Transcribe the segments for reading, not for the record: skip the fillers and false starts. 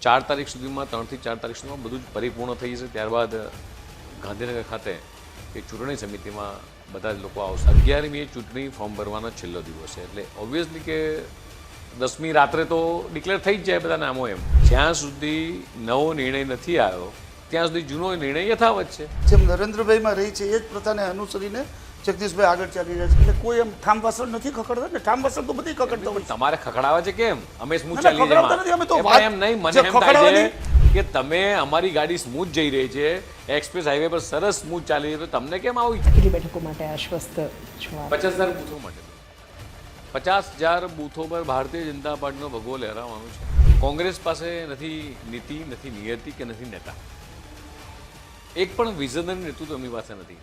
4 તારીખ સુધીમાં 3 થી 4 તારીખ સુધીમાં બધું જ પરિપૂર્ણ થઈ જશે. ત્યારબાદ ગાંધીનગર ખાતે એ ચૂંટણી સમિતિમાં બધા જ લોકો આવશે. 11મીએ ચૂંટણી ફોર્મ ભરવાનો છેલ્લો દિવસ છે, એટલે ઓબ્વિયસલી કે 10મી રાત્રે તો ડિક્લેર થઈ જ જાય બધા નામો. એમ જ્યાં સુધી નવો નિર્ણય નથી આવ્યો ત્યાં સુધી જૂનો નિર્ણય યથાવત છે. જેમ નરેન્દ્રભાઈમાં રહી છે એ જ પ્રથાને અનુસરીને જગદીશભાઈ આગળ ચાલી રહ્યા છે. એટલે કોઈ એમ ઠામ વાસણ નથી ખખડતા ને. ઠામ વાસણ તો બધી ખખડતા હોય. તમારે ખખડાવે છે કેમ? અમે સ્મૂથ ના, ચાલી ખખડાવતા નથી, અમે તો વાત- એમ નહીં, મને જે એમ થાય ખખડાવવાની- છે કે તમે અમારી ગાડી સ્મૂથ જઈ રહી છે, એક્સપ્રેસ હાઈવે પર સરસ સ્મૂથ ચાલી રહી છે, તો તમને કેમ આવી કેટલી બેઠકો માટે આશ્વસ્ત છો આપ? 50,000 બૂથો માટે 50,000 બૂથો પર ભારતીય જનતા પાર્ટીનો ભગવો લહેરાવવાનો છે. કોંગ્રેસ પાસે નથી નીતિ, નથી નિયતિ કે નથી નેતા. એક પણ વિઝનરી નેતૃત્વ એમની પાસે નથી.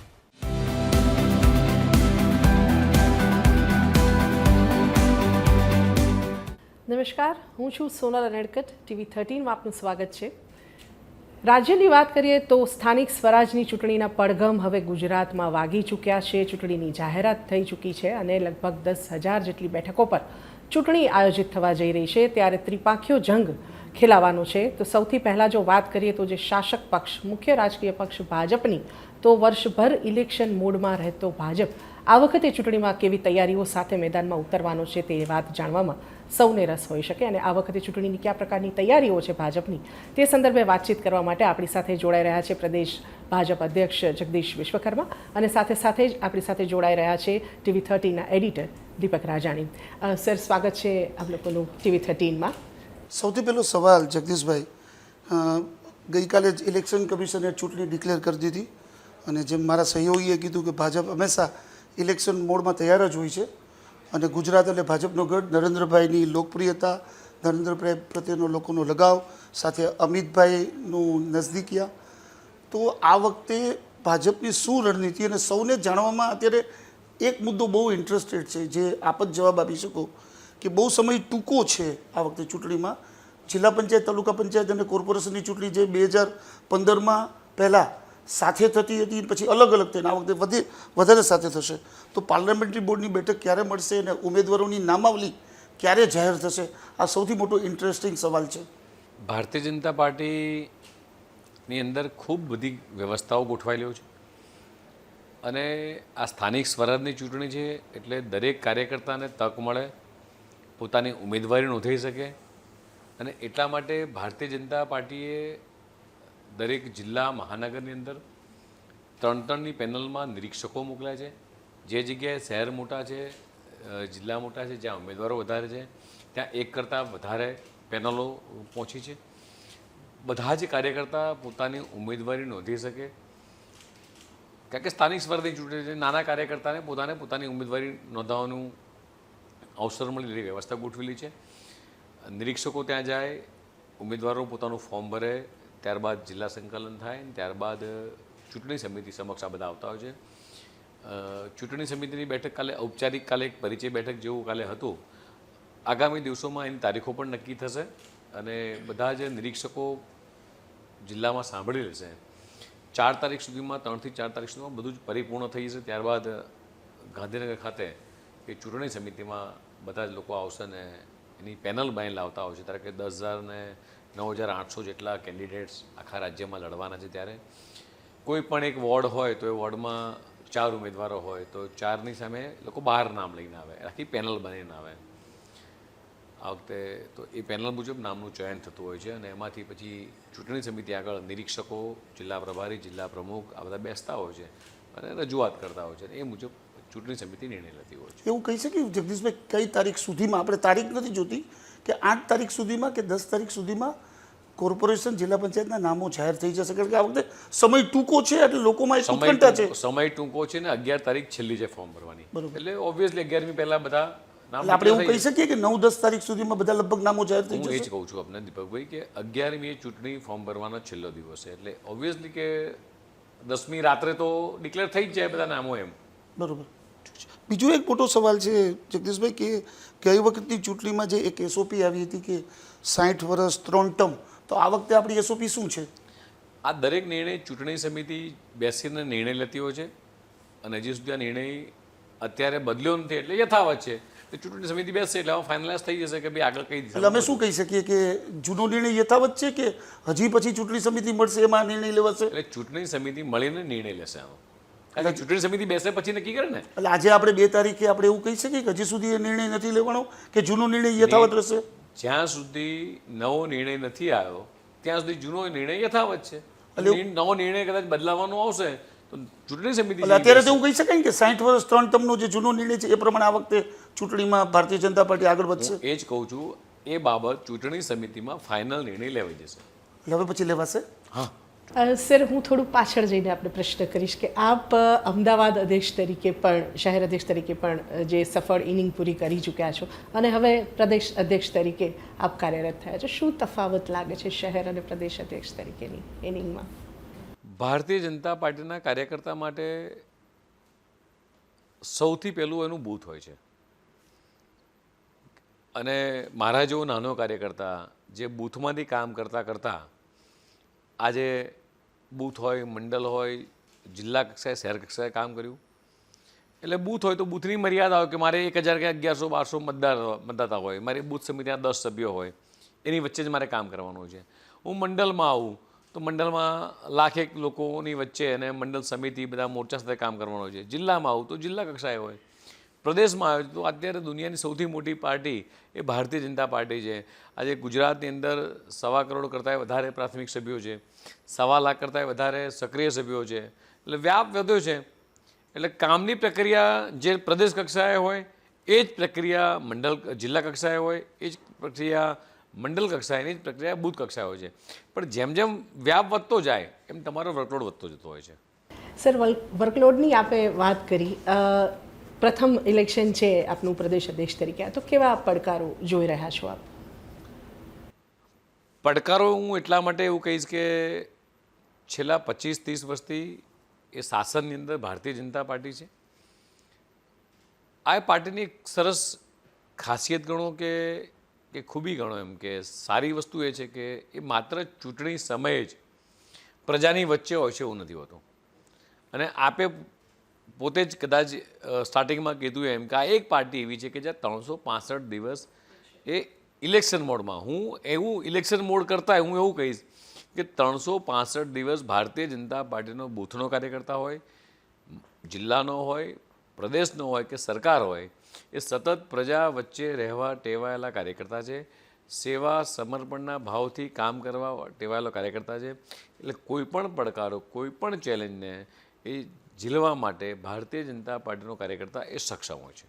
નમસ્કાર, હું છું સોનલ અનેડકટ. TV 13માં આપનું સ્વાગત છે. રાજ્યની વાત કરીએ તો સ્થાનિક સ્વરાજની ચૂંટણીના પડઘમ હવે ગુજરાતમાં વાગી ચૂક્યા છે. ચૂંટણીની જાહેરાત થઈ ચૂકી છે અને લગભગ 10,000 જેટલી બેઠકો પર ચૂંટણી આયોજિત થવા જઈ રહી છે. ત્યારે ત્રિપાંખીયો જંગ ખેલાવાનો છે. તો સૌથી પહેલાં જો વાત કરીએ તો જે શાસક પક્ષ, મુખ્ય રાજકીય પક્ષ ભાજપની, તો વર્ષભર ઇલેક્શન મોડમાં રહેતો ભાજપ આ વખતે ચૂંટણીમાં કેવી તૈયારીઓ સાથે મેદાનમાં ઉતરવાનો છે તે વાત જાણવામાં સૌને રસ હોઈ શકે. અને આ વખતે ચૂંટણીની કયા પ્રકારની તૈયારીઓ છે ભાજપની તે સંદર્ભે વાતચીત કરવા માટે આપણી સાથે જોડાઈ રહ્યા છે પ્રદેશ ભાજપ અધ્યક્ષ જગદીશ વિશ્વકર્મા, અને સાથે સાથે જ આપણી સાથે જોડાઈ રહ્યા છે TV 13ના એડિટર દીપક રાજાણી. સર, સ્વાગત છે આપ લોકોનું TV 13માં. સૌથી પહેલો સવાલ જગદીશભાઈ, ગઈકાલે જ ઇલેક્શન કમિશને ચૂંટણી ડિક્લેર કરી દીધી અને જેમ મારા સહયોગીએ કીધું કે ભાજપ હંમેશા ઇલેક્શન મોડમાં તૈયાર જ હોય છે. અને ગુજરાત એટલે ભાજપનો ગઢ. નરેન્દ્રભાઈની લોકપ્રિયતા, નરેન્દ્રભાઈ પ્રત્યેનો લોકોનો લગાવ, સાથે અમિતભાઈનું નજદીકિયા. તો આ વખતે ભાજપની શું રણનીતિ, અને સૌને જાણવામાં અત્યારે એક મુદ્દો બહુ ઇન્ટરેસ્ટેડ છે જે આપ જ જવાબ આપી શકો કે બહુ સમય ટૂંકો છે આ વખતે ચૂંટણીમાં. જિલ્લા પંચાયત, તાલુકા પંચાયત અને કોર્પોરેશનની ચૂંટણી જે 2015માં પહેલાં સાથે થતી હતી, પછી અલગ અલગ થઈને આ વખતે વધારે સાથે થશે. તો પાર્લામેન્ટરી બોર્ડની બેઠક ક્યારે મળશે અને ઉમેદવારોની નામાવલી ક્યારે જાહેર થશે? આ સૌથી મોટો ઇન્ટરેસ્ટિંગ સવાલ છે. ભારતીય જનતા પાર્ટીની અંદર ખૂબ બધી વ્યવસ્થાઓ ગોઠવાયેલી છે અને આ સ્થાનિક સ્વરાજની ચૂંટણી છે એટલે દરેક કાર્યકર્તાને તક મળે, પોતાની ઉમેદવારી નોંધાઈ શકે. અને એટલા માટે ભારતીય જનતા પાર્ટીએ દરેક જિલ્લા, મહાનગરની અંદર 3-3ની પેનલમાં નિરીક્ષકો મોકલ્યા છે. જે જગ્યાએ શહેર મોટા છે, જિલ્લા મોટા છે, જ્યાં ઉમેદવારો વધારે છે, ત્યાં એક કરતાં વધારે પેનલો પહોંચી છે. બધા જ કાર્યકર્તા પોતાની ઉમેદવારી નોંધી શકે, કારણ કે સ્થાનિક સ્વરાજની ચૂંટણી છે. નાના કાર્યકર્તાને પોતાની ઉમેદવારી નોંધાવવાનું અવસર મળી એવી વ્યવસ્થા ગોઠવેલી છે. નિરીક્ષકો ત્યાં જાય, ઉમેદવારો પોતાનું ફોર્મ ભરે, ત્યારબાદ જિલ્લા સંકલન થાય, ત્યારબાદ ચૂંટણી સમિતિ સમક્ષ આ બધા આવતા હોય છે. ચૂંટણી સમિતિની બેઠક કાલે ઔપચારિક, કાલે એક પરિચય બેઠક જેવું કાલે હતું. આગામી દિવસોમાં એની તારીખો પણ નક્કી થશે અને બધા જ નિરીક્ષકો જિલ્લામાં સાંભળી લેશે. 4 તારીખ સુધીમાં, 3 થી 4 તારીખ સુધીમાં બધું જ પરિપૂર્ણ થઈ જશે. ત્યારબાદ ગાંધીનગર ખાતે એ ચૂંટણી સમિતિમાં બધા જ લોકો આવશે ને એની પેનલ બની લાવતા હોય છે. ત્યારે કે 10,000 ને 9,800 જેટલા કેન્ડિડેટ્સ આખા રાજ્યમાં લડવાના છે. ત્યારે કોઈ પણ એક વોર્ડ હોય તો એ વોર્ડમાં 4 ઉમેદવારો હોય તો 4ની સામે લોકો 12 નામ લઈને આવે, આખી પેનલ બનીને આવે. આ વખતે તો એ પેનલ મુજબ નામનું ચયન થતું હોય છે અને એમાંથી પછી ચૂંટણી સમિતિ આગળ નિરીક્ષકો, જિલ્લા પ્રભારી, જિલ્લા પ્રમુખ આ બધા બેસતા હોય છે અને રજૂઆત કરતા હોય છે. એ મુજબ ચૂંટણી સમિતિ નિર્ણય લેતી હોય છે. એવું કહી શકીએ જગદીશભાઈ, કઈ તારીખ સુધીમાં, આપણે તારીખ નથી જોતી કે 8 તારીખ સુધીમાં કે 10 તારીખ સુધીમાં કોર્પોરેશન, જિલ્લા પંચાયતના નામો જાહેર થઈ જશે? કારણ કે આ વખતે સમય ટૂંકો છે એટલે લોકોમાં એક ઉત્કંઠા છે. સમય ટૂંકો છે ને 11 તારીખ છેલ્લી છે ફોર્મ ભરવાની. એટલે ઓબ્વિયસલી 11મી પહેલા બધા નામ. આપણે એવું કહી શકીએ કે 9-10 તારીખ સુધીમાં બધા લગભગ નામો જાહેર થઈ જશે. હું એ જ કહું છું આપને દીપકભાઈ કે 11મીએ ચૂંટણી ફોર્મ ભરવાનો છેલ્લો દિવસ છે એટલે ઓબ્વિયસલી કે 10મી રાત્રે તો ડિક્લેર થઈ જ જાય બધા નામો. એમ બરોબર. બીજો એક મોટો સવાલ છે જગદીશભાઈ કે ગઈ વખતની ચૂંટણીમાં જે એક SOP આવી હતી કે 60 વર્ષ 3 ટર્મ, તો આ વખતે આપણી SOP શું છે? આ દરેક નિર્ણય ચૂંટણી સમિતિ બેસીને નિર્ણય લેતી હોય છે અને હજી સુધી આ નિર્ણય અત્યારે બદલ્યો નથી એટલે યથાવત છે. તો ચૂંટણી સમિતિ બેસશે એટલે ફાઇનલાઇઝ થઈ જશે કે ભાઈ આગળ કઈ એટલે દિશા. અમે શું કહી શકીએ કે જૂનો નિર્ણય યથાવત છે કે હજી પછી ચૂંટણી સમિતિ મળશે એમાં નિર્ણય લેવાશે? એટલે ચૂંટણી સમિતિ મળીને નિર્ણય લેશે આનો. કારણ કે ચૂંટણી સમિતિ બેસે પછી નક્કી કરે ને. એટલે આજે આપણે 2 તારીખે આપણે એવું કહી શકીએ કે હજી સુધી એ નિર્ણય નથી લેવાનો કે જૂનો નિર્ણય યથાવત રહેશે? જ્યાં સુધી નવો નિર્ણય નથી આવ્યો ત્યાં સુધી જૂનો નિર્ણય યથાવત છે. નવો નિર્ણય કદાચ બદલાવાનો આવશે તો ચૂંટણી સમિતિ એટલે અત્યારે તો એવું કહી શકાય ને કે 60 વર્ષ 3 ટર્મનો જે જૂનો નિર્ણય છે એ પ્રમાણે આ વખતે ચૂંટણીમાં ભારતીય જનતા પાર્ટી આગળ વધશે. એ જ કહું છું, એ બાબત ચૂંટણી સમિતિમાં ફાઇનલ નિર્ણય લેવાઈ જશે. એટલે હવે પછી લેવાશે. હા, સર, હું થોડું પાછળ જઈને આપણે પ્રશ્ન કરીશ કે આપ અમદાવાદ અધ્યક્ષ તરીકે પણ, શહેર અધ્યક્ષ તરીકે પણ જે સફળ ઇનિંગ પૂરી કરી ચૂક્યા છો અને હવે પ્રદેશ અધ્યક્ષ તરીકે આપ કાર્યરત થયા છો, શું તફાવત લાગે છે શહેર અને પ્રદેશ અધ્યક્ષ તરીકેની ઇનિંગમાં? ભારતીય જનતા પાર્ટીના કાર્યકર્તા માટે સૌથી પહેલું એનું બૂથ હોય છે. અને મારા જેવો નાનો કાર્યકર્તા જે બૂથમાંથી કામ કરતાં કરતાં આજે બૂથ હોય, મંડળ હોય, જિલ્લા કક્ષાએ, શહેર કક્ષાએ કામ કર્યું. એટલે બૂથ હોય તો બૂથની મર્યાદા હોય કે મારે 1000 કે 1100 1200 મતદાતા હોય, મારી બૂથ સમિતિના 10 સભ્યો હોય, એની વચ્ચે જ મારે કામ કરવાનું હોય છે. હું મંડળમાં આવું તો મંડળમાં 1,00,000 લોકોની વચ્ચે અને મંડળ સમિતિ બધા મોરચા સાથે કામ કરવાનું હોય છે. જિલ્લામાં આવું તો જિલ્લા કક્ષાએ હોય, પ્રદેશમાં આવે તો અત્યારે દુનિયાની સૌથી મોટી પાર્ટી એ ભારતીય જનતા પાર્ટી છે. આજે ગુજરાતની અંદર 1.25 કરોડ કરતાંય વધારે પ્રાથમિક સભ્યો છે, 1.25 લાખ કરતાંય વધારે સક્રિય સભ્યો છે. એટલે વ્યાપ વધ્યો છે. એટલે કામની પ્રક્રિયા જે પ્રદેશ કક્ષાએ હોય એ જ પ્રક્રિયા જિલ્લા કક્ષાએ હોય, એ જ પ્રક્રિયા મંડળ કક્ષાએની જ પ્રક્રિયા બૂથ કક્ષાએ હોય છે. પણ જેમ જેમ વ્યાપ વધતો જાય એમ તમારો વર્કલોડ વધતો જતો હોય છે. સર, વર્કલોડની આપે વાત કરી. પ્રથમ ઇલેક્શન છે આપનું પ્રદેશ અધ્યક્ષ તરીકે, તો કેવા પડકારો જોઈ રહ્યા છો આપ? પડકારો હું એટલા માટે એવું કહીશ કે છેલ્લા 25-30 વર્ષથી એ શાસનની અંદર ભારતીય જનતા પાર્ટી છે. આ પાર્ટીની એક સરસ ખાસિયત ગણો કે ખૂબી ગણો, એમ કે સારી વસ્તુ એ છે કે એ માત્ર ચૂંટણી સમયે જ પ્રજાની વચ્ચે હોય છે એવું નથી હોતું. અને આપે પોતે જ કદાચ સ્ટાર્ટિંગમાં કીધું એમ કે આ એક પાર્ટી એવી છે કે જ્યાં 365 દિવસ એ ઇલેક્શન મોડમાં, હું એવું ઇલેક્શન મોડ કરતાં હું એવું કહીશ કે 365 દિવસ ભારતીય જનતા પાર્ટીનો બૂથનો કાર્યકર્તા હોય, જિલ્લાનો હોય, પ્રદેશનો હોય કે સરકાર હોય, એ સતત પ્રજા વચ્ચે રહેવા ટેવાયેલા કાર્યકર્તા છે. સેવા સમર્પણના ભાવથી કામ કરવા ટેવાયેલો કાર્યકર્તા છે. એટલે કોઈ પણ પડકારો, કોઈ પણ ચેલેન્જને એ ઝીલવા માટે ભારતીય જનતા પાર્ટીનો કાર્યકર્તા એ સક્ષમ હોય છે.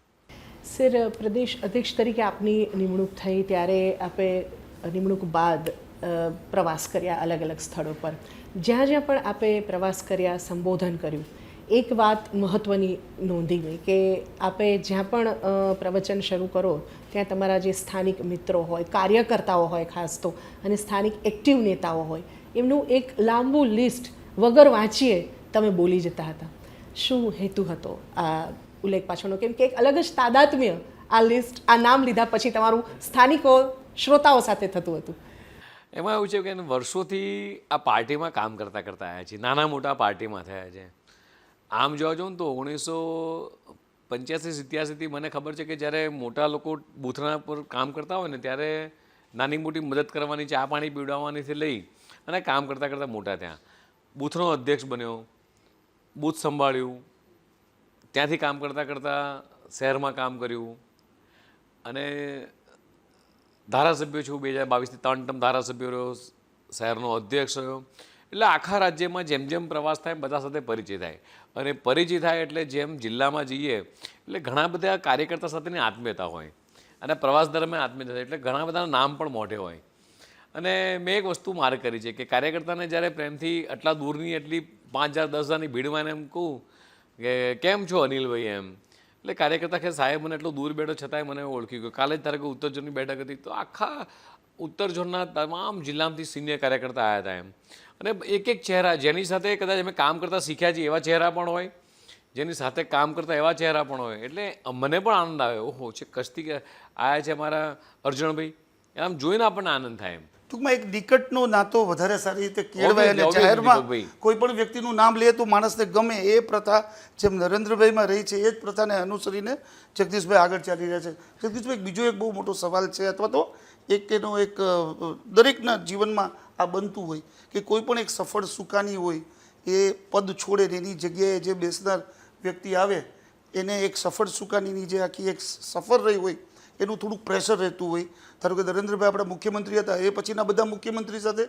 સર, પ્રદેશ અધ્યક્ષ તરીકે આપની નિમણૂક થઈ ત્યારે આપે નિમણૂક બાદ પ્રવાસ કર્યા અલગ અલગ સ્થળો પર. જ્યાં જ્યાં પણ આપે પ્રવાસ કર્યા, સંબોધન કર્યું, એક વાત મહત્ત્વની નોંધી ગઈ કે આપે જ્યાં પણ પ્રવચન શરૂ કરો ત્યાં તમારા જે સ્થાનિક મિત્રો હોય, કાર્યકર્તાઓ હોય ખાસ તો, અને સ્થાનિક એક્ટિવ નેતાઓ હોય, એમનું એક લાંબુ લિસ્ટ વગર વાંચીએ તમે બોલી જતા હતા. શું હેતુ હતો આ ઉલ્લેખ પાછળનો? કેમ કે એક અલગ જ તાદાત્મ્ય આ લિસ્ટ, આ નામ લીધા પછી તમારું સ્થાનિકો, શ્રોતાઓ સાથે થતું હતું. એમાં એવું છે કે વર્ષોથી આ પાર્ટીમાં કામ કરતાં આવ્યા છીએ, નાના મોટા પાર્ટીમાં થયા છે. આમ જોવા જાઉં તો 1985-87થી મને ખબર છે કે જ્યારે મોટા લોકો બૂથના પર કામ કરતા હોય ને ત્યારે નાની મોટી મદદ કરવાની, ચા પાણી પીવડાવવાનીથી લઈ અને કામ કરતાં મોટા ત્યાં બૂથનો અધ્યક્ષ બન્યો, બૂથ સંભાળ્યું, ત્યાંથી કામ કરતાં શહેરમાં કામ કર્યું અને ધારાસભ્ય છું. 2022થી 3 ટર્મ ધારાસભ્ય રહ્યો, શહેરનો અધ્યક્ષ રહ્યો. એટલે આખા રાજ્યમાં જેમ જેમ પ્રવાસ થાય બધા સાથે પરિચય થાય, અને પરિચય થાય એટલે જેમ જિલ્લામાં જઈએ એટલે ઘણા બધા કાર્યકર્તા સાથેની આત્મીયતા હોય, અને પ્રવાસ દરમિયાન આત્મીયતા થાય એટલે ઘણા બધાના નામ પણ મોઢે હોય. અને મેં એક વસ્તુ મારે કરી છે કે કાર્યકર્તાને જ્યારે પ્રેમથી આટલા દૂરની એટલી 5,000 10,000ની ભીડમાં એને એમ કહું કે કેમ છો અનિલભાઈ એમ, એટલે કાર્યકર્તા કે સાહેબ મને એટલો દૂર બેઠો છતાંય મને ઓળખી ગયો. કાલે જ ધારો કે ઉત્તર ઝોનની બેઠક હતી તો આખા ઉત્તર ઝોનના તમામ જિલ્લામાંથી સિનિયર કાર્યકર્તા આવ્યા હતા એમ. અને એક એક ચહેરા જેની સાથે કદાચ અમે કામ કરતાં શીખ્યા છીએ એવા ચહેરા પણ હોય, જેની સાથે કામ કરતા એવા ચહેરા પણ હોય. એટલે મને પણ આનંદ આવે, ઓહો છે કચ્છથી આવ્યા છે અમારા અર્જણભાઈ, આમ જોઈને આપણને આનંદ થાય એમ. ટૂંકમાં એક નિકટનો નાતો વધારે સારી રીતે કેળવાય અને Obviously, જાહેરમાં દીપકભાઈ. કોઈ પણ વ્યક્તિનું નામ લે તો માણસને ગમે એ પ્રથા જેમ નરેન્દ્રભાઈમાં રહી છે એ જ પ્રથાને અનુસરીને જગદીશભાઈ આગળ ચાલી રહ્યા છે. જગદીશભાઈ, બીજો એક બહુ મોટો સવાલ છે, અથવા તો એનો એક દરેકના જીવનમાં આ બનતું હોય કે કોઈ પણ એક સફળ સુકાની હોય એ પદ છોડે ને એની જગ્યાએ જે બેસનાર વ્યક્તિ આવે એને એક સફળ સુકાનીની જે આખી એક સફર રહી હોય એનું થોડુંક પ્રેશર રહેતું હોય. ધારો કે નરેન્દ્રભાઈ આપણા મુખ્યમંત્રી હતા, એ પછીના બધા મુખ્યમંત્રી સાથે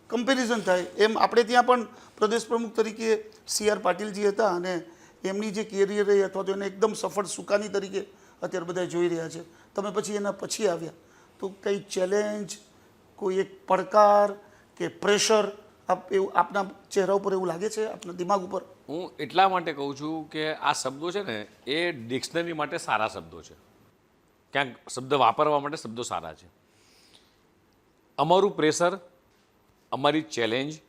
કમ્પેરિઝન થાય. એમ આપણે ત્યાં પણ પ્રદેશ પ્રમુખ તરીકે CR પાટીલજી હતા અને એમની જે કેરિયર રહી અથવા તો એને એકદમ સફળ સુકાની તરીકે અત્યારે બધા જોઈ રહ્યા છે. તમે પછી એના પછી આવ્યા તો કંઈ ચેલેન્જ, કોઈ એક પડકાર કે પ્રેશર એવું આપના ચહેરા ઉપર એવું લાગે છે, આપના દિમાગ ઉપર? હું એટલા માટે કહું છું કે આ શબ્દો છે ને એ ડિક્શનરી માટે સારા શબ્દો છે, ક્યાંક શબ્દ વાપરવા માટે શબ્દો સારા છે. અમારું પ્રેશર, અમારી ચેલેન્જ,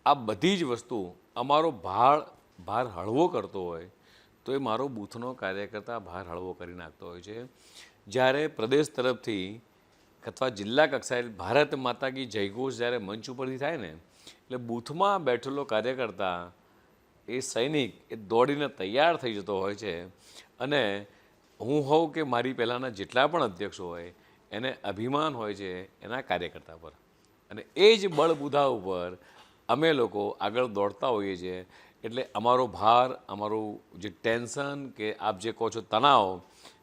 આ બધી જ વસ્તુ અમારો ભાર હળવો કરતો હોય તો એ મારો બૂથનો કાર્યકર્તા ભાર હળવો કરી નાખતો હોય છે. જ્યારે પ્રદેશ તરફથી અથવા જિલ્લા કક્ષાએ ભારત માતા કી જયઘોષ જ્યારે મંચ ઉપરથી થાય ને, એટલે બૂથમાં બેઠેલો કાર્યકર્તા, એ સૈનિક, એ દોડીને તૈયાર થઈ જતો હોય છે. અને હું હોઉં કે મારી પહેલાંના જેટલા પણ અધ્યક્ષો હોય એને અભિમાન હોય છે એના કાર્યકર્તા પર, અને એ જ બળબૂધા ઉપર અમે લોકો આગળ દોડતા હોઈએ છીએ. એટલે અમારો ભાર, અમારું જે ટેન્શન કે આપ જે કહો છો તણાવ,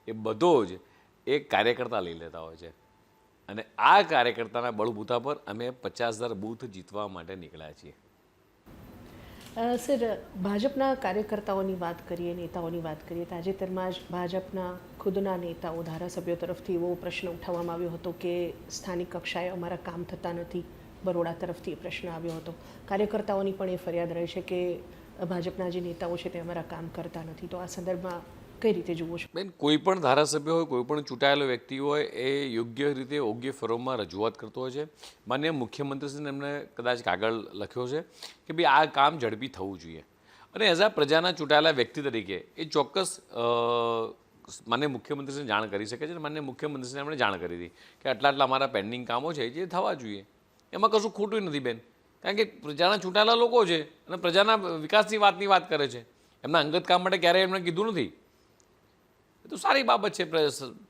એ બધો જ એક કાર્યકર્તા લઈ લેતા હોય છે. અને આ કાર્યકર્તાના બળબૂતા પર અમે 50,000 બૂથ જીતવા માટે નીકળ્યા છીએ. સર, ભાજપના કાર્યકર્તાઓની વાત કરીએ, નેતાઓની વાત કરીએ, તાજેતરમાં જ ભાજપના ખુદના નેતાઓ, ધારાસભ્યો તરફથી એવો પ્રશ્ન ઉઠાવવામાં આવ્યો હતો કે સ્થાનિક કક્ષાએ અમારા કામ થતા નથી. બરોડા તરફથી એ પ્રશ્ન આવ્યો હતો. કાર્યકર્તાઓની પણ એ ફરિયાદ રહે છે કે ભાજપના જે નેતાઓ છે તે અમારા કામ કરતા નથી. તો આ સંદર્ભમાં કઈ રીતે જુઓ છો? બેન, કોઈ પણ ધારાસભ્ય હોય, કોઈ પણ ચૂંટાયેલો વ્યક્તિ હોય, એ યોગ્ય રીતે યોગ્ય ફોરમમાં રજૂઆત કરતો હોય છે. માન્ય મુખ્યમંત્રીશ્રીને એમને કદાચ કાગળ લખ્યો છે કે ભાઈ આ કામ ઝડપી થવું જોઈએ, અને એઝ આ પ્રજાના ચૂંટાયેલા વ્યક્તિ તરીકે એ ચોક્કસ માન્ય મુખ્યમંત્રીશ્રીને જાણ કરી શકે છે. અને માન્ય મુખ્યમંત્રીશ્રીને એમણે જાણ કરી હતી કે આટલા અમારા પેન્ડિંગ કામો છે જે થવા જોઈએ. એમાં કશું ખોટું નથી બેન, કારણ કે પ્રજાના ચૂંટાયેલા લોકો છે અને પ્રજાના વિકાસની વાત કરે છે. એમના અંગત કામ માટે ક્યારેય એમણે કીધું નથી. એ તો સારી બાબત છે.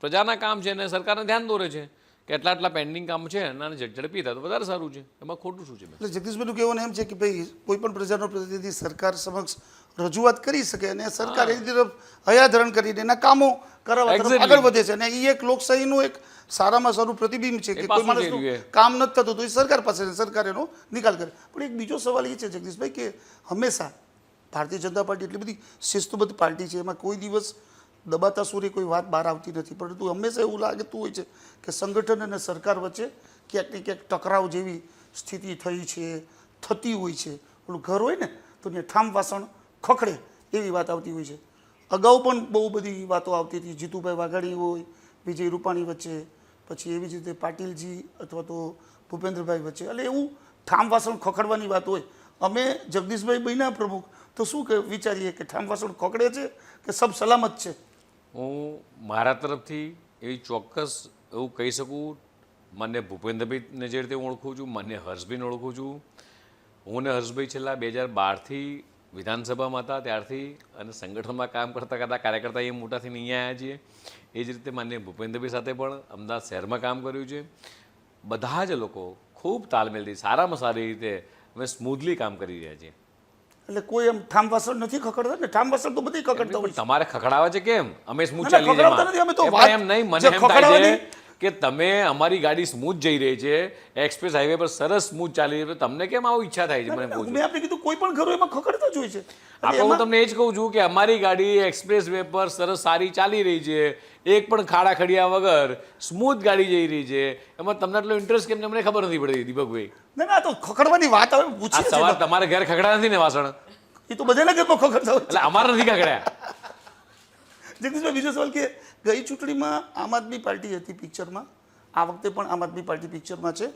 પ્રજાના કામ છે અને સરકારને ધ્યાન દોરે છે કે આટલા પેન્ડિંગ કામ છે અને ઝડપી થાય તો વધારે સારું છે. એમાં ખોટું શું છે? એટલે જગદીશભાઈનું કહેવાનું એમ છે કે ભાઈ કોઈ પણ પ્રજાનો પ્રતિનિધિ સરકાર સમક્ષ રજૂઆત કરી શકે અને સરકાર એની તરફ હયાધરણ કરીને એના કામો કરાવવા તરફ આગળ વધે છે. અને એ એક લોકશાહીનું એક સારામાં સારું પ્રતિબિંબ છે કે કોઈ માણસનું કામ નથી થતું તો એ સરકાર પાસે સરકાર એનો નિકાલ કરે. પણ એક બીજો સવાલ એ છે જગદીશભાઈ કે હંમેશા ભારતીય જનતા પાર્ટી એટલી બધી શિસ્તબદ્ધ પાર્ટી છે, એમાં કોઈ દિવસ દબાતા સૂરે કોઈ વાત બહાર આવતી નથી. પરંતુ હંમેશા એવું લાગતું હોય છે કે સંગઠન અને સરકાર વચ્ચે ક્યાંક ને ક્યાંક ટકરાવ જેવી સ્થિતિ થઈ છે, થતી હોય છે. ઓલું ઘર હોય ને તો ત્યાં ઠામ વાસણ ખખડે એવી વાત આવતી હોય છે. અગાઉ પણ બહુ બધી વાતો આવતી હતી, જીતુભાઈ વાઘાણી હોય, વિજય રૂપાણી વચ્ચે, પછી એવી જ રીતે પાટીલજી અથવા તો ભૂપેન્દ્રભાઈ વચ્ચે. એટલે એવું ઠામ વાસણ ખખડવાની વાત હોય. અમે જગદીશભાઈ બન્યા પ્રમુખ તો શું વિચારીએ કે ઠામ વાસણ ખખડે છે કે સબ સલામત છે? હું મારા તરફથી એવી ચોક્કસ એવું કહી શકું, માન્ય ભૂપેન્દ્રભાઈને જે રીતે હું ઓળખું છું, માન્ય હર્ષભાઈને ઓળખું છું. હું ને હર્ષભાઈ છેલ્લા 2012થી વિધાનસભામાં હતા ત્યારથી અને સંગઠનમાં કામ કરતા કાર્યકર્તા એ મોટા થઈને અહીંયા આવ્યા છીએ. એ જ રીતે માન્ય ભૂપેન્દ્રભાઈ સાથે પણ અમદાવાદ શહેરમાં કામ કર્યું છે. બધા જ લોકો ખૂબ તાલમેલથી સારામાં સારી રીતે અમે સ્મૂધલી કામ કરી રહ્યા છીએ. એટલે કોઈ એમ ઠામ વાસણ નથી ખખડતા ને? ઠામ વાસણ તો બધી ખખડતા હોય. તમારે ખખડાવે છે કેમ? અમે સ્મૂથ ના, ચાલી ખખડાવતા નથી. અમે તો વાત એમ નહીં, મને જે એમ થાય છે ખખડાવવાની કે તમે અમારી ગાડી સ્મૂથ જઈ રહી છે, એક્સપ્રેસ હાઈવે પર સરસ સ્મૂથ ચાલી રહી છે, તમને કેમ આવું ઈચ્છા થાય છે? મને પૂછો. મેં આપણે કીધું કોઈ પણ ઘરો એમાં ખખડતા જ હોય છે. આપણે હું તમને એ જ કહું છું કે અમારી ગાડી એક્સપ્રેસ વે પર સરસ સારી ચાલી રહી છે, એક પણ ખાડા ખડિયા વગર સ્મૂથ ગાડી જઈ રહી છે. એમાં તમને એટલો ઇન્ટરેસ્ટ કેમ? મને ખબર નથી પડતી દીપકભાઈ. ના, તો ખખડવાની વાત આવે આ પૂછીએ સવાર તમારે ઘર ખખડા નથી ને વાસણ? એ તો બધાના ઘરમાં ખખડતા હોય. એટલે અમારે નથી ખખડ્યા. જગદીશભાઈ, બીજો સવાલ કે ગઈ ચૂંટણીમાં આમ આદમી પાર્ટી હતી પિક્ચરમાં, આ વખતે પણ આમ આદમી પાર્ટી પિક્ચરમાં છે.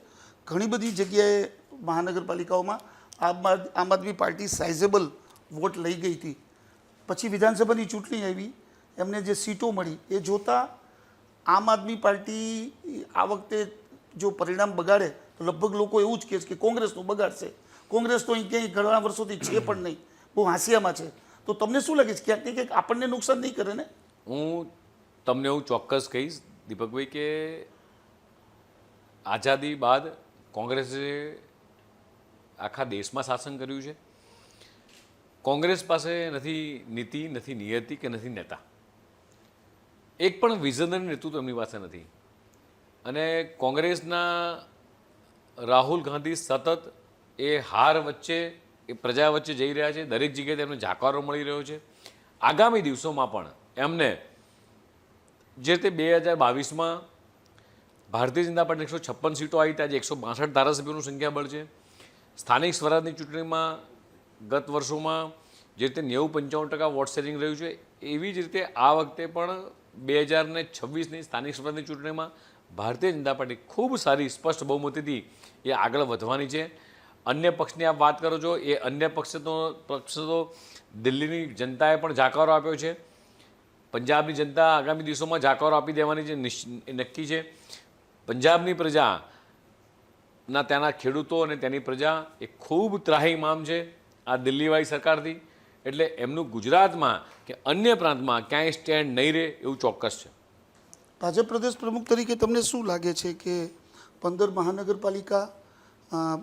ઘણી બધી જગ્યાએ મહાનગરપાલિકાઓમાં આમ આદમી પાર્ટી સાઇઝેબલ વોટ લઈ ગઈ હતી. પછી વિધાનસભાની ચૂંટણી આવી, એમને જે સીટો મળી એ જોતાં આમ આદમી પાર્ટી આ વખતે જો પરિણામ બગાડે તો લગભગ લોકો એવું જ કહે છે કે કોંગ્રેસનું બગાડશે. કોંગ્રેસ તો અહીં ક્યાંય ઘણા વર્ષોથી છે પણ નહીં, બહુ હાંસિયામાં છે. તો તમને શું લાગે છે ક્યાંક ને ક્યાંક આપણને નુકસાન નહીં કરે ને? હું તમને એવું ચોક્કસ કહીશ દીપકભાઈ કે આઝાદી બાદ કોંગ્રેસે આખા દેશમાં શાસન કર્યું છે. કોંગ્રેસ પાસે નથી નીતિ, નથી નિયતિ કે નથી નેતા. એક પણ વિઝનરી નેતૃત્વ એમની પાસે નથી. અને કોંગ્રેસના રાહુલ ગાંધી સતત એ હાર વચ્ચે, એ પ્રજા વચ્ચે જઈ રહ્યા છે. દરેક જગ્યાએ તેમને જાકારો મળી રહ્યો છે. આગામી દિવસોમાં પણ એમને જે રીતે 2022માં ભારતીય જનતા પાર્ટી 156 સીટો આવી, ત્યાં 162 ધારાસભ્યોનું સંખ્યાબળ છે. સ્થાનિક સ્વરાજની ચૂંટણીમાં ગત વર્ષોમાં જે રીતે 90-95% વોટ શેરિંગ રહ્યું છે, એવી જ રીતે આ વખતે પણ 2026ની સ્થાનિક સ્વરાજની ચૂંટણીમાં ભારતીય જનતા પાર્ટી ખૂબ સારી સ્પષ્ટ બહુમતીથી એ આગળ વધવાની છે. અન્ય પક્ષની આપ વાત કરો છો, એ અન્ય પક્ષ તો દિલ્હીની જનતાએ પણ જાકારો આપ્યો છે. પંજાબની જનતા આગામી દિવસોમાં જાકારો આપી દેવાની છે, એ નક્કી છે. પંજાબની પ્રજાના ત્યાંના ખેડૂતો અને ત્યાંની પ્રજા એ ખૂબ ત્રાહીમામ છે આ દિલ્હીવાળી સરકારથી. એટલે એમનું ગુજરાતમાં કે અન્ય પ્રાંતમાં ક્યાંય સ્ટેન્ડ નહીં રહે એવું ચોક્કસ છે. ભાજપ પ્રદેશ પ્રમુખ તરીકે તમને શું લાગે છે કે 15 મહાનગરપાલિકા,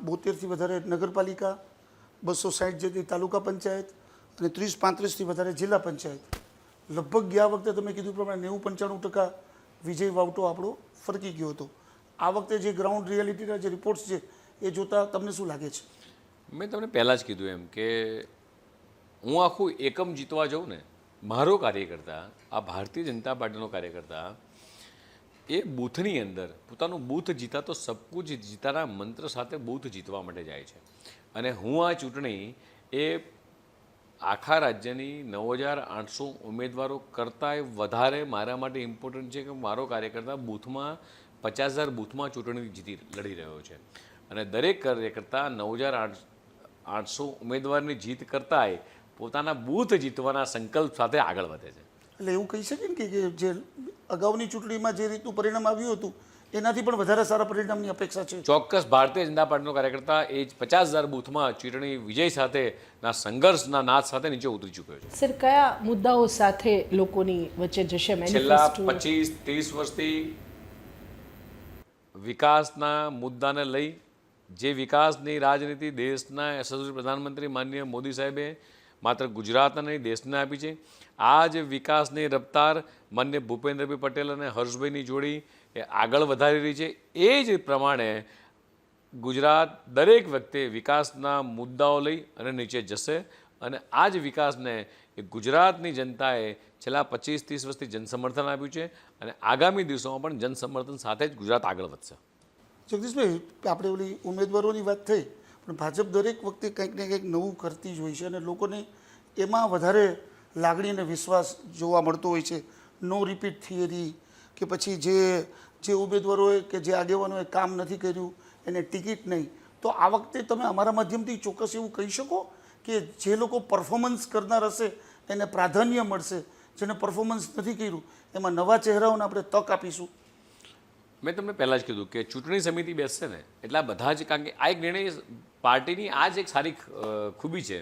72થી વધારે નગરપાલિકા, 260 જેટલી તાલુકા પંચાયત અને 30-35થી વધારે જિલ્લા પંચાયત, લગભગ ગયા વખતે તમે કીધું પ્રમાણે 90-95% વિજય વાવટો આપણો ફરકી ગયો હતો. આ વખતે જે ગ્રાઉન્ડ રિયાલિટીના જે રિપોર્ટ્સ છે એ જોતાં તમને શું લાગે છે? મેં તમને પહેલાં જ કીધું એમ કે હું આખું એકમ જીતવા જાઉં ને, મારો કાર્યકર્તા, આ ભારતીય જનતા પાર્ટીનો કાર્યકર્તા, એ બૂથની અંદર પોતાનું બૂથ જીતા તો સબકુછ જીતાના મંત્ર સાથે બૂથ જીતવા માટે જાય છે. અને હું આ ચૂંટણી એ આખા રાજ્યની 9,800 ઉમેદવારો કરતાંય વધારે મારા માટે ઇમ્પોર્ટન્ટ છે કે મારો કાર્યકર્તા બૂથમાં 50,000 બૂથમાં ચૂંટણી લડી રહ્યો છે. અને દરેક કાર્યકર્તા 9,800 ઉમેદવારની જીત કરતાંય પોતાના બૂથ જીતવાના સંકલ્પ સાથે આગળ વધે છે. એટલે એવું કહી શકીએ ને કે જે અગાઉની ચૂંટણીમાં જે રીતનું પરિણામ આવ્યું હતું એનાથી પણ વધારે સારા પરિણામની અપેક્ષા છે. ચોક્કસ ભારતીય જનતા પાર્ટીનો કાર્યકર્તા એ 50,000 બૂથમાં ચૂંટણી વિજય સાથેના સંઘર્ષના નાદ સાથે નીચે ઉતરી ચૂક્યો છે. સર, કયા મુદ્દાઓ સાથે લોકોની વચ્ચે જશે છેલ્લા મેનિફેસ્ટો? 25-30 વર્ષથી વિકાસના મુદ્દાને લઈ જે વિકાસની રાજનીતિ દેશના યશસ્વી પ્રધાનમંત્રી માનનીય મોદી સાહેબે માત્ર ગુજરાતને નહીં દેશને આપી છે, આ જ વિકાસની રફતાર માનનીય ભૂપેન્દ્રભાઈ પટેલ અને હર્ષભાઈની જોડી એ આગળ વધારી રહી છે. એ જ પ્રમાણે ગુજરાત દરેક વખતે વિકાસના મુદ્દાઓ લઈ અને નીચે જશે. અને આ જ વિકાસને એ ગુજરાતની જનતાએ છેલ્લા 25-30 વર્ષથી જનસમર્થન આપ્યું છે અને આગામી દિવસોમાં પણ જનસમર્થન સાથે જ ગુજરાત આગળ વધશે. જગદીશભાઈ, આપણે ઓલી ઉમેદવારોની વાત થઈ, પણ ભાજપ દરેક વખતે કંઈક ને કંઈક નવું કરતી જ હોય છે અને લોકોને એમાં વધારે લાગણી અને વિશ્વાસ જોવા મળતો હોય છે. નો રિપીટ થિયરી કે પછી જે ઉમેદવારોએ કે જે આગેવાનોએ કામ નથી કર્યું એને ટિકિટ નહીં. તો આ વખતે તમે અમારા માધ્યમથી ચોક્કસ એવું કહી શકો કે જે લોકો પરફોર્મન્સ કરનાર હશે એને પ્રાધાન્ય મળશે, જેને પરફોર્મન્સ નથી કર્યું એમાં નવા ચહેરાઓને આપણે તક આપીશું? મેં તમને પહેલાં જ કીધું કે ચૂંટણી સમિતિ બેસશે ને એટલે આ બધા જ, કારણ કે આ એક નિર્ણય પાર્ટીની આ જ એક સારી ખૂબી છે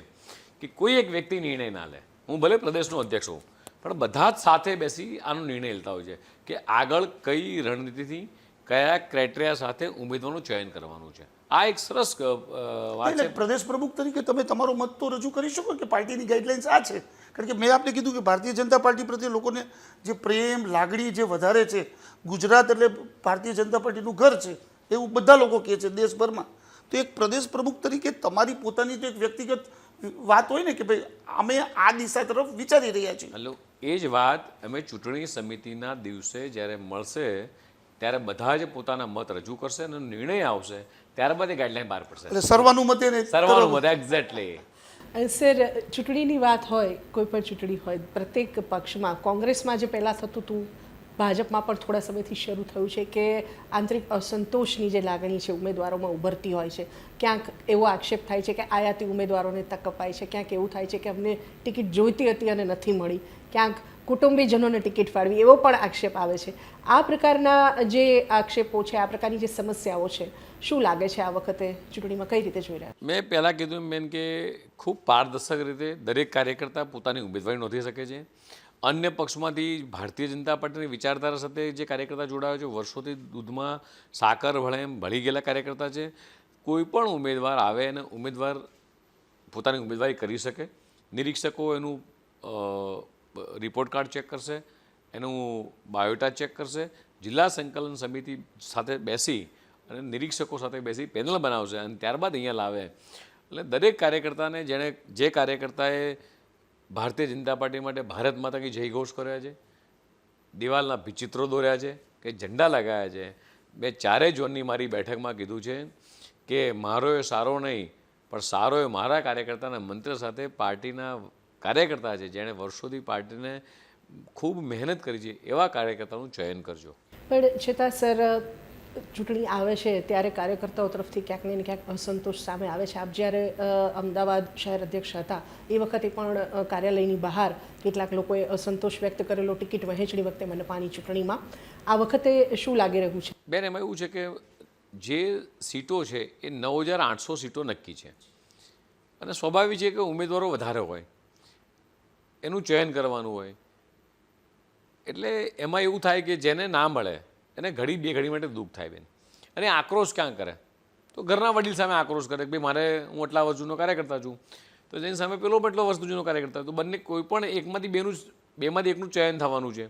કે કોઈ એક વ્યક્તિ નિર્ણય ના લે. હું ભલે પ્રદેશનો અધ્યક્ષ હોઉં પણ બધા જ સાથે બેસી આનો નિર્ણય લેતા હોય છે કે આગળ કઈ રણનીતિથી કયા ક્રાઇટેરિયા સાથે ઉમેદવારનું ચયન કરવાનું છે. આ એક સરસ વાત છે. પ્રદેશ પ્રમુખ તરીકે તમે તમારો મત તો રજૂ કરી શકો કે પાર્ટીની ગાઈડલાઇન્સ આ છે? કારણ કે મેં આપને કીધું કે ભારતીય જનતા પાર્ટી પ્રત્યે લોકોને જે પ્રેમ લાગણી જે વધારે છે, ગુજરાત એટલે ભારતીય જનતા પાર્ટીનું ઘર છે એવું બધા લોકો કહે છે દેશભરમાં. તો એક પ્રદેશ પ્રમુખ તરીકે તમારી પોતાની તો એક વ્યક્તિગત વાત હોય ને કે ભાઈ અમે આ દિશા તરફ વિચારી રહ્યા છીએ. હલો, એ જ વાત અમે ચૂંટણી સમિતિના દિવસે જ્યારે મળશે ત્યારે બધા જ પોતાના મત રજૂ કરશે અને નિર્ણય આવશે ત્યારબાદ એ ગાઈડલાઈન બહાર પડશે. એટલે સર્વાનુમતે સર્વાનુમતે એક્ઝેક્ટલી. સર, ચૂંટણીની વાત હોય, કોઈ પણ ચૂંટણી હોય, પ્રત્યેક પક્ષમાં કોંગ્રેસમાં જે પહેલાં થતું હતું ભાજપમાં પણ થોડા સમયથી શરૂ થયું છે કે આંતરિક અસંતોષની જે લાગણી છે ઉમેદવારોમાં ઉભરતી હોય છે. ક્યાંક એવો આક્ષેપ થાય છે કે આયાતી ઉમેદવારોને તક અપાય છે, ક્યાંક એવું થાય છે કે અમને ટિકિટ જોઈતી હતી અને નથી મળી, ક્યાંક કુટુંબીજનોને ટિકિટ ફાળવી, એવો પણ આક્ષેપ આવે છે. આ પ્રકારના જે આક્ષેપો છે, આ પ્રકારની જે સમસ્યાઓ છે, શું લાગે છે આ વખતે ચૂંટણીમાં કઈ રીતે જોઈ રહ્યા? મેં પહેલાં કીધું એમ બેન કે ખૂબ પારદર્શક રીતે દરેક કાર્યકર્તા પોતાની ઉમેદવારી નોંધી શકે છે. અન્ય પક્ષમાંથી ભારતીય જનતા પાર્ટીની વિચારધારા સાથે જે કાર્યકર્તા જોડાયો છે, વર્ષોથી દૂધમાં સાકર ભળે એમ ભળી ગયેલા કાર્યકર્તા છે. કોઈ પણ ઉમેદવાર આવે અને ઉમેદવાર પોતાની ઉમેદવારી કરી શકે. નિરીક્ષકો એનું રિપોર્ટ કાર્ડ ચેક કરશે, એનું બાયોડા ચેક કરશે, જિલ્લા સંકલન સમિતિ સાથે બેસી અને નિરીક્ષકો સાથે બેસી પેનલ બનાવશે અને ત્યારબાદ અહીંયા લાવે. એટલે દરેક કાર્યકર્તાને જેણે જે કાર્યકર્તાએ ભારતીય જનતા પાર્ટી માટે ભારત માતા કી જય ઘોષ કર્યા છે, દિવાલના ચિત્રો દોર્યા છે, કે ઝંડા લગાવ્યા છે. મેં ચારેય ઝોનની મારી બેઠકમાં કીધું છે કે મારો એ સારો નહીં પણ સારો એ મારા કાર્યકર્તાના મંત્ર સાથે પાર્ટીના કાર્યકર્તા છે જેણે વર્ષોથી પાર્ટીને ખૂબ મહેનત કરી છે એવા કાર્યકર્તાનું ચયન કરજો. પણ છતાં સર, ચૂંટણી આવે છે ત્યારે કાર્યકર્તાઓ તરફથી ક્યાંક ને ક્યાંક અસંતોષ સામે આવે છે. આપ જ્યારે અમદાવાદ શહેર અધ્યક્ષ હતા એ વખતે પણ કાર્યાલયની બહાર કેટલાક લોકોએ અસંતોષ વ્યક્ત કરેલો ટિકિટ વહેંચણી વખતે મનપાની ચૂંટણીમાં. આ વખતે શું લાગી રહ્યું છે? બેન, એમાં એવું છે કે જે સીટો છે એ 9,800 સીટો નક્કી છે અને સ્વાભાવિક છે કે ઉમેદવારો વધારે હોય, એનું ચયન કરવાનું હોય. એટલે એમાં એવું થાય કે જેને ના મળે એને ઘડી બે ઘડી માટે દુઃખ થાય બેન. અને આક્રોશ ક્યાં કરે? તો ઘરના વડીલ સામે આક્રોશ કરે કે ભાઈ મારે, હું આટલા વર્ષ જૂનો કાર્યકર્તા છું, તો જેની સામે પેલો એટલો વર્ષ જૂનો કાર્યકર્તા, તો બંને કોઈ પણ બેમાંથી એકનું ચયન થવાનું છે.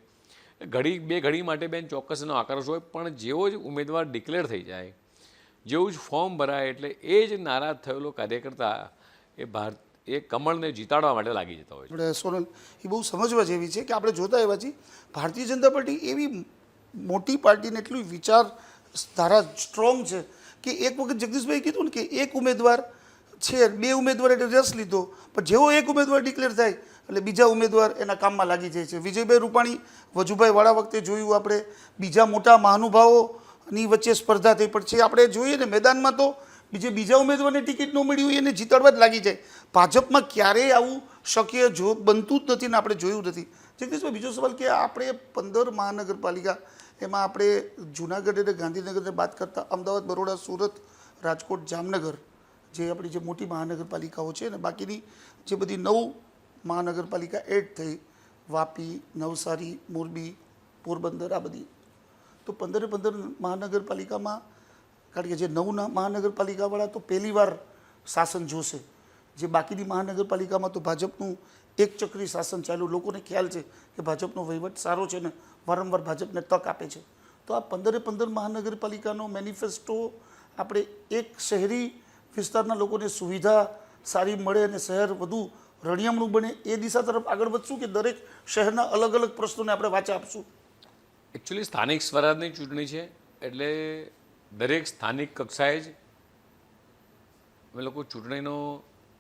ઘડી બે ઘડી માટે બેન ચોક્કસ એનો આક્રોશ હોય, પણ જેવો જ ઉમેદવાર ડિક્લેર થઈ જાય, જેવું જ ફોર્મ ભરાય એટલે એ જ નારાજ થયેલો કાર્યકર્તા એ કમળને જીતાડવા માટે લાગી જતા હોય છે. આપણે સોનલ, એ બહુ સમજવા જેવી છે કે આપણે જોતા એવા છીએ ભારતીય જનતા પાર્ટી એવી મોટી પાર્ટીને એટલું વિચાર ધારા સ્ટ્રોંગ છે કે એક વખત જગદીશભાઈ કીધું ને કે એક ઉમેદવાર છે, બે ઉમેદવાર એટલે રસ લીધો, પણ જેવો એક ઉમેદવાર ડિક્લેર થાય એટલે બીજા ઉમેદવાર એના કામમાં લાગી જાય છે. વિજયભાઈ રૂપાણી, વજુભાઈ વાળા વખતે જોયું આપણે, બીજા મોટા મહાનુભાવોની વચ્ચે સ્પર્ધા થઈ, પણ છે આપણે જોઈએ ને મેદાનમાં તો બીજા ઉમેદવારને ટિકિટ ન મળી હોય એને જીતાડવા જ લાગી જાય. ભાજપમાં ક્યારેય આવું શક્ય બનતું જ નથી ને આપણે જોયું નથી. જગદીશભાઈ, બીજો સવાલ કે આપણે 15 મહાનગરપાલિકા, એમાં આપણે જુનાગઢ અને ગાંધીનગરને બાદ કરતાં અમદાવાદ, બરોડા, સુરત, રાજકોટ, જામનગર જે આપણી જે મોટી મહાનગરપાલિકાઓ છે ને બાકીની જે બધી 9 મહાનગરપાલિકા એડ થઈ, વાપી, નવસારી, મોરબી, પોરબંદર, આ બધી, તો 15 મહાનગરપાલિકામાં, કારણ કે જે 9 મહાનગરપાલિકાવાળા તો પહેલીવાર શાસન જોશે, જે બાકીની મહાનગરપાલિકામાં તો ભાજપનું એક ચક્રી શાસન ચાલ્યું, લોકોને ખ્યાલ છે કે ભાજપનો વહીવટ સારો છે ને વારંવાર ભાજપને તક આપે છે. તો આ 15 મહાનગરપાલિકાનો મેનિફેસ્ટો આપણે એક શહેરી વિસ્તારના લોકોને સુવિધા સારી મળે અને શહેર વધુ રળિયામણું બને એ દિશા તરફ આગળ વધશું કે દરેક શહેરના અલગ અલગ પ્રશ્નોને આપણે વાચા આપશું? એકચ્યુઅલી સ્થાનિક સ્વરાજની ચૂંટણી છે એટલે દરેક સ્થાનિક કક્ષાએ જ અમે લોકો ચૂંટણીનો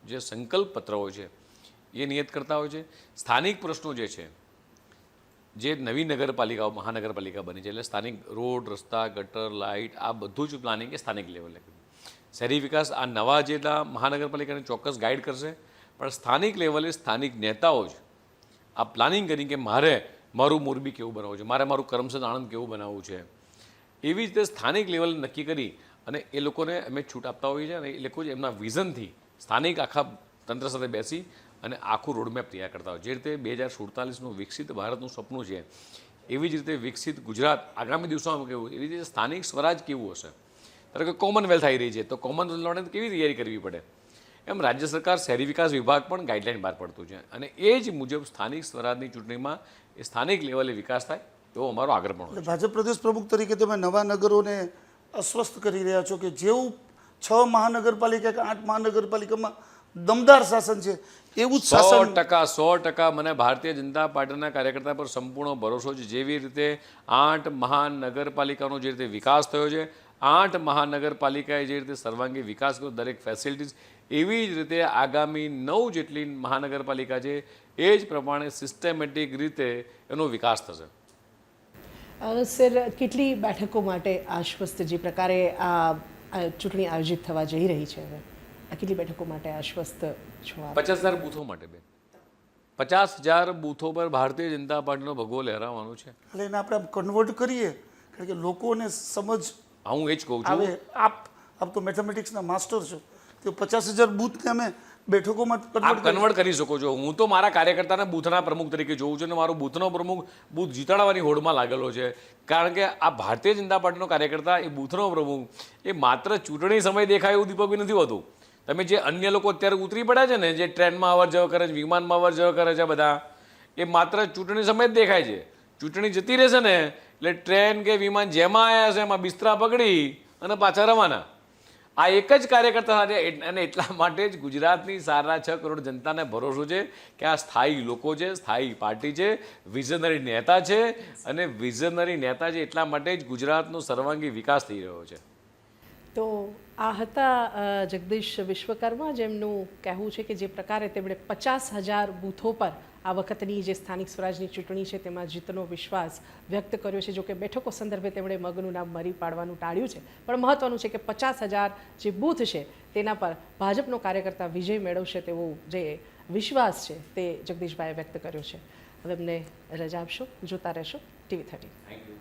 જે સંકલ્પ પત્ર હોય છે એ નિયત કરતા હોય છે. સ્થાનિક પ્રશ્નો જે છે, જે નવી નગરપાલિકાઓ મહાનગરપાલિકા બની છે એટલે સ્થાનિક રોડ, રસ્તા, ગટર, લાઇટ, આ બધું જ પ્લાનિંગ એ સ્થાનિક લેવલે. શહેરી વિકાસ આ નવા જેટલા મહાનગરપાલિકાને ચોક્કસ ગાઈડ કરશે, પણ સ્થાનિક લેવલે સ્થાનિક નેતાઓ જ આ પ્લાનિંગ કરી કે મારું મોરબી કેવું બનાવવું છે, મારું કરમસદ આણંદ કેવું બનાવવું છે, એવી રીતે સ્થાનિક લેવલે નક્કી કરી અને એ લોકોને અમે છૂટ આપતા હોઈએ છીએ અને એ લોકો જ એમના વિઝનથી સ્થાનિક આખા તંત્ર સાથે બેસી અને આખું રોડમેપ તૈયાર કરતા હોય. જે રીતે 2047નું વિકસિત ભારતનું સપનું છે એવી જ રીતે વિકસિત ગુજરાત આગામી દિવસોમાં કેવું, એવી રીતે સ્થાનિક સ્વરાજ કેવું હશે. ધારો કે કોમનવેલ્થ આવી રહી છે તો કોમનવેલ્થ માટે કેવી તૈયારી કરવી પડે, એમ રાજ્ય સરકાર શહેરી વિકાસ વિભાગ પણ ગાઈડલાઇન બહાર પડતું છે અને એ જ મુજબ સ્થાનિક સ્વરાજની ચૂંટણીમાં એ સ્થાનિક લેવલે વિકાસ થાય એવો અમારો આગ્રહ પણ હોય. ભાજપ પ્રદેશ પ્રમુખ તરીકે તમે નવા નગરોને અસ્વસ્થ કરી રહ્યા છો કે જેવું 6 મહાનગરપાલિકા કે 8 મહાનગરપાલિકામાં દમદાર શાસન છે એવું જ શાસન 100% મને ભારતીય જનતા પાર્ટીના કાર્યકર્તા પર સંપૂર્ણ ભરોસો છે. જેવી રીતે 8 મહાનગરપાલિકાનો જે રીતે વિકાસ થયો છે, 8 મહાનગરપાલિકાએ જે રીતે સર્વાંગી વિકાસ કર્યો, દરેક ફેસિલિટીઝ, એવી જ રીતે આગામી 9 જેટલી મહાનગરપાલિકા છે એ જ પ્રમાણે સિસ્ટમેટિક રીતે એનો વિકાસ થશે. સર કેટલી બેઠકો માટે આશ્વસ્ત જે પ્રકારે આ ચૂંટણી આયોજિત થવા જઈ રહી છે હવે આ કેટલી બેઠકો માટે આશ્વસ્ત છો આપ? 50,000 બૂથો માટે બેન, 50,000 બૂથો પર ભારતીય જનતા પાર્ટીનો ભગવો લહેરાવાનો છે. એટલે એને આપણે કન્વર્ટ કરીએ કારણ કે લોકોને સમજ હું એ જ કહું આવે. છું, આપ તો મેથેમેટિક્સના માસ્ટર છો, તો 50,000 બૂથને અમે બેઠકોમાં આપ કન્વર્ટ કરી શકો છો. હું તો મારા કાર્યકર્તાને બૂથના પ્રમુખ તરીકે જોઉં છું અને મારો બૂથનો પ્રમુખ બૂથ જીતાડવાની હોડમાં લાગેલો છે. કારણ કે આ ભારતીય જનતા પાર્ટીનો કાર્યકર્તા એ બૂથનો પ્રમુખ એ માત્ર ચૂંટણી સમય દેખાય એવું દીપકભાઈ નથી હોતું. તમે જે અન્ય લોકો અત્યારે ઉતરી પડ્યા છે ને, જે ટ્રેનમાં અવર જવર કરે છે, વિમાનમાં અવર જવર કરે છે, બધા એ માત્ર ચૂંટણી સમય જ દેખાય છે. ચૂંટણી જતી રહેશે ને એટલે ટ્રેન કે વિમાન જેમાં આવ્યા છે એમાં બિસ્તરા પકડી અને પાછા રવાના. આ એક જ કાર્યકર્તા સાથે, અને એટલા માટે જ ગુજરાતની 6.5 કરોડ જનતાને ભરોસો છે કે આ સ્થાયી લોકો છે, સ્થાયી પાર્ટી છે, વિઝનરી નેતા છે. અને વિઝનરી નેતા છે એટલા માટે જ ગુજરાતનો સર્વાંગી વિકાસ થઈ રહ્યો છે. તો આ હતા જગદીશ વિશ્વકર્મા, જેમનું કહેવું છે કે જે પ્રકારે તેમણે 50,000 બૂથો પર આ વખતની જે સ્થાનિક સ્વરાજની ચૂંટણી છે તેમાં જીતનો વિશ્વાસ વ્યક્ત કર્યો છે. જો કે બેઠકો સંદર્ભે તેમણે મગનું નામ મરી પાડવાનું ટાળ્યું છે, પણ મહત્વનું છે કે 50,000 જે બૂથ છે તેના પર ભાજપનો કાર્યકર્તા વિજય મેળવશે તેવો જે વિશ્વાસ છે તે જગદીશભાઈએ વ્યક્ત કર્યો છે. હવે અમને રજા આપશો, જોતા રહેશો TV 13.